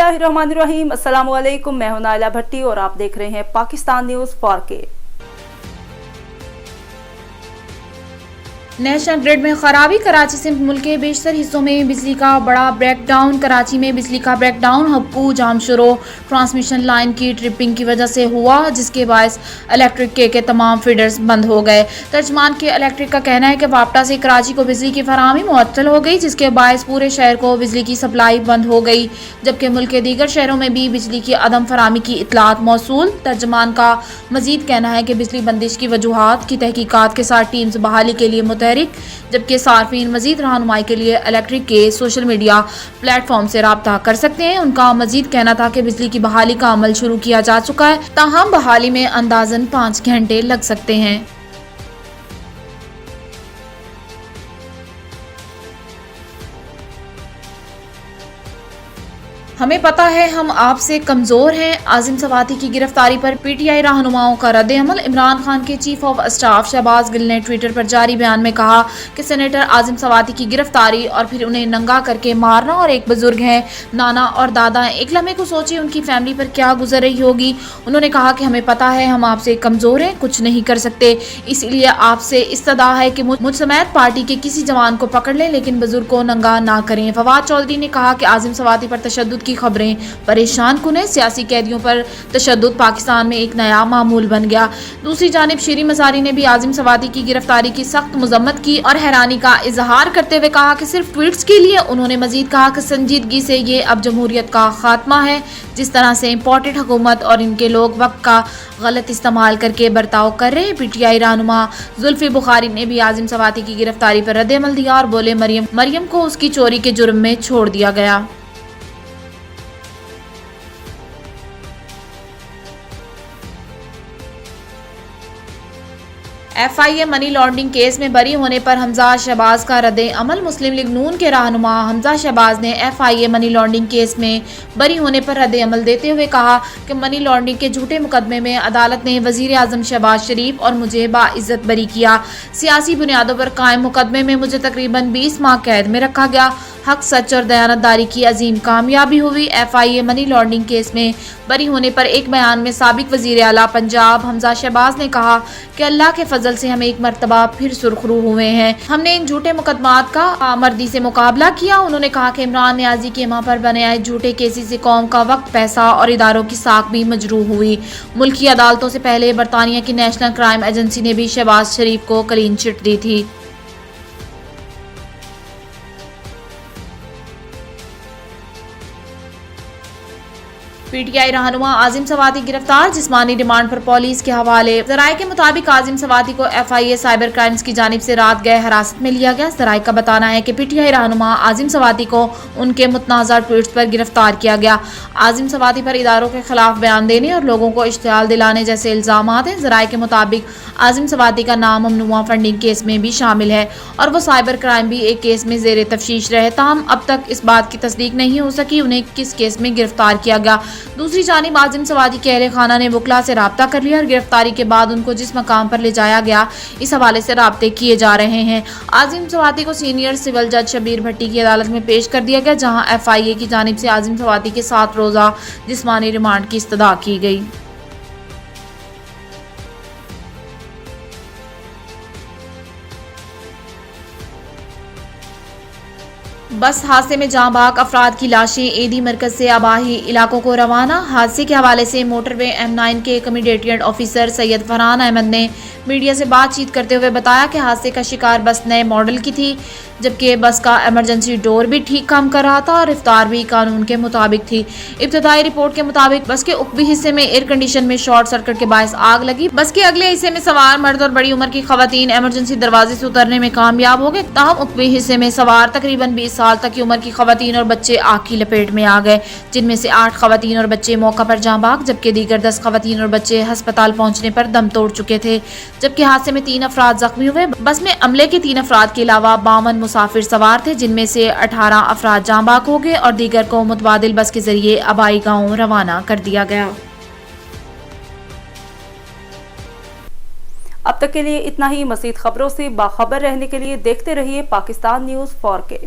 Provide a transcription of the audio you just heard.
बिस्मिल्लाहिर्रहमानिर्रहीम। अस्सलाम वालेकुम। मैं हूं नाइला भट्टी और आप देख रहे हैं Pakistan news 4K। National grid में खराबी। कराची से मुल्क के बेशतर हिस्सों में बिजली का बड़ा ब्रेकडाउन। कराची में बिजली का ब्रेकडाउन हब्कू जामशुरो ट्रांसमिशन लाइन की ट्रिपिंग की वजह से हुआ, जिसके बायस इलेक्ट्रिक के तमाम फीडर्स बंद हो गए। तर्जमान के इलेक्ट्रिक का कहना है कि वापटा से कराची को बिजली की फराहमी मुअत्तल हो गई, जिसके बायस पूरे शहर को बिजली की सप्लाई बंद हो गई, जबकि मुल्क के दीगर शहरों में भी बिजली की अदम फराहमी की इतलात मौसूल। तर्जमान का मजीद कहना है कि बिजली बंदिश की वजूहात की तहकीकात के साथ टीम्स बहाली के लिए जबकि सार्फिन मजीद रहनुमाई के लिए इलेक्ट्रिक के सोशल मीडिया प्लेटफॉर्म से राब्ता कर सकते हैं। उनका मजीद कहना था कि बिजली की बहाली का अमल शुरू किया जा चुका है, ताहम बहाली में अंदाजन 5 घंटे लग सकते हैं। हमें पता है हम आपसे कमजोर हैं। आजिम सवाती की गिरफ्तारी पर पीटीआई रहनुमाओं का रद्द-ए-अमल। इमरान खान के chief of staff Shahbaz Gill ने ट्विटर पर जारी बयान में कहा कि सेनेटर आजिम सवाती की गिरफ्तारी और फिर उन्हें नंगा करके मारना, और एक बुजुर्ग हैं, नाना और दादा हैं, एक लम्हे को सोचिए उनकी फैमिली पर क्या गुजर रही होगी। उन्होंने कहा कि हमें पता है हम आपसे कमजोर हैं, कुछ नहीं कर सकते, इसलिए आपसे इस्तदा है कि मुझ समेत पार्टी के किसी जवान को पकड़ लें, लेकिन बुजुर्ग को नंगा ना करें। फवाद चौधरी ने कहा कि आजिम सवाती पर तशद्दुद की खबरें परेशान कुन है। सियासी कैदियों पर तशद्दुद पाकिस्तान में एक नया मामूल बन गया। दूसरी जानिब शीरी मसारी ने भी आजिम सवाती की गिरफ्तारी की सख्त मजम्मत की और हैरानी का इजहार करते हुए कहा कि सिर्फ ट्वीट्स के लिए। उन्होंने मजीद कहा कि संजीदगी से ये अब जमहूरियत का खात्मा है। जिस तरह से इम्पोर्टेड हुकूमत और इनके लोग वक्त का गलत इस्तेमाल करके बर्ताव कर रहे हैं। पीटीआई रहनुमा जुल्फी बुखारी ने भी आजिम सवाती की गिरफ्तारी पर रद्द-ए-अमल दिया और बोले मरियम को उसकी चोरी के जुर्म में छोड़ दिया गया। FIA मनी लॉन्ड्रिंग केस में बरी होने पर हमजा शहबाज का रद्द-ए-अमल। मुस्लिम लीग नून के रहनुमा हमजा शहबाज ने FIA मनी लॉन्ड्रिंग केस में बरी होने पर रद्द-ए-अमल देते हुए कहा कि मनी लॉन्ड्रिंग के झूठे मुकदमे में अदालत ने वजीर आजम शहबाज शरीफ और मुझे बाइज्जत बरी किया। सियासी बुनियादों पर कायम मुकदमे में मुझे तकरीबन 20 माह कैद में रखा गया। हक, सच और दयानतदारी की अजीम कामयाबी हुई। FIA मनी लॉन्ड्रिंग केस में बरी होने पर एक बयान में साबिक वजीर आला पंजाब हमजा शहबाज ने कहा कि अल्लाह के फजल से हम एक मरतबा फिर सुरखरू हुए हैं। हमने इन झूठे मुकदमात का मर्दी से मुकाबला किया। उन्होंने कहा कि इमरान नियाजी के मां पर बने आए झूठे केसेस से कौम का वक्त, पैसा और इदारों की साख भी मजरूह हुई। मुल्क की अदालतों से पहले बरतानिया की नेशनल क्राइम एजेंसी ने भी शहबाज शरीफ को क्लीन चिट दी थी। पीटीआई रहनुमा आजिम सवाती गिरफ्तार, जिस्मानी रिमांड पर पुलिस के हवाले। जराये के मुताबिक आजिम सवाती को FIA साइबर क्राइम्स की जानिब से रात गए हिरासत में लिया गया। जराये का बताना है कि पीटीआई रहनुमा आजिम सवाती को उनके मुतनाज़ा ट्वीट्स पर गिरफ्तार किया गया। आजिम सवाती पर इदारों के खिलाफ बयान देने और लोगों को इश्तियाल दिलाने जैसे इल्जामात हैं। जराये के मुताबिक आजिम सवाती का नाम ममनुआ फंडिंग केस में भी शामिल है और वो साइबर क्राइम भी एक केस में जेर तफ्तीश रहे। ताहम अब तक इस बात की तस्दीक नहीं हो सकी उन्हें किस केस में गिरफ्तार किया गया। दूसरी जानिब आजिम सवाती के अहले खाना ने वकला से राब्ता कर लिया और गिरफ्तारी के बाद उनको जिस मकाम पर ले जाया गया इस हवाले से राब्ते किए जा रहे हैं। आजिम सवाती को सीनियर सिविल जज शबीर भट्टी की अदालत में पेश कर दिया गया, जहां FIA की जानिब से आजिम सवाती के 7 रोजा जिस्मानी रिमांड की इस्तदा की गई। बस हादसे में जाँ बाग अफराद की लाशें एडी मरकज से आबाही इलाकों को रवाना। हादसे के हवाले से मोटरवे M9 के कमीडिएटेड ऑफिसर सैयद फरहान अहमद ने मीडिया से बातचीत करते हुए बताया कि हादसे का शिकार बस नए मॉडल की थी, जबकि बस का इमरजेंसी डोर भी ठीक काम कर रहा था और रफ्तार भी कानून के मुताबिक थी। इब्तदाई रिपोर्ट के मुताबिक बस के ऊपरी हिस्से में एयर कंडीशन में शॉर्ट सर्किट के बायस आग लगी। बस के अगले हिस्से में सवार मर्द और बड़ी उम्र की खवातीन इमरजेंसी दरवाजे से उतरने में कामयाब हो गए। ताहम ऊपरी हिस्से में सवार तकरीबन 20 साल तक की उम्र की खवातीन और बच्चे आग की लपेट में आ गए, जिनमें से 8 खवातीन और बच्चे मौका पर जाँ बाग, जबकि दीगर 10 खवातीन और बच्चे अस्पताल पहुंचने पर दम तोड़ चुके थे। जबकि हादसे में 3 अफराद जख्मी हुए। बस में अमले के 3 अफराद के अलावा 52 मुसाफिर सवार थे, जिनमें से 18 अफराद जाँ बाग हो गए और दीगर को मुतबादिल बस के जरिए आबाई गाँव रवाना कर दिया गया। अब तक के लिए इतना ही। मज़ीद खबरों से बाखबर रहने के लिए देखते रहिए पाकिस्तान न्यूज़ 4K।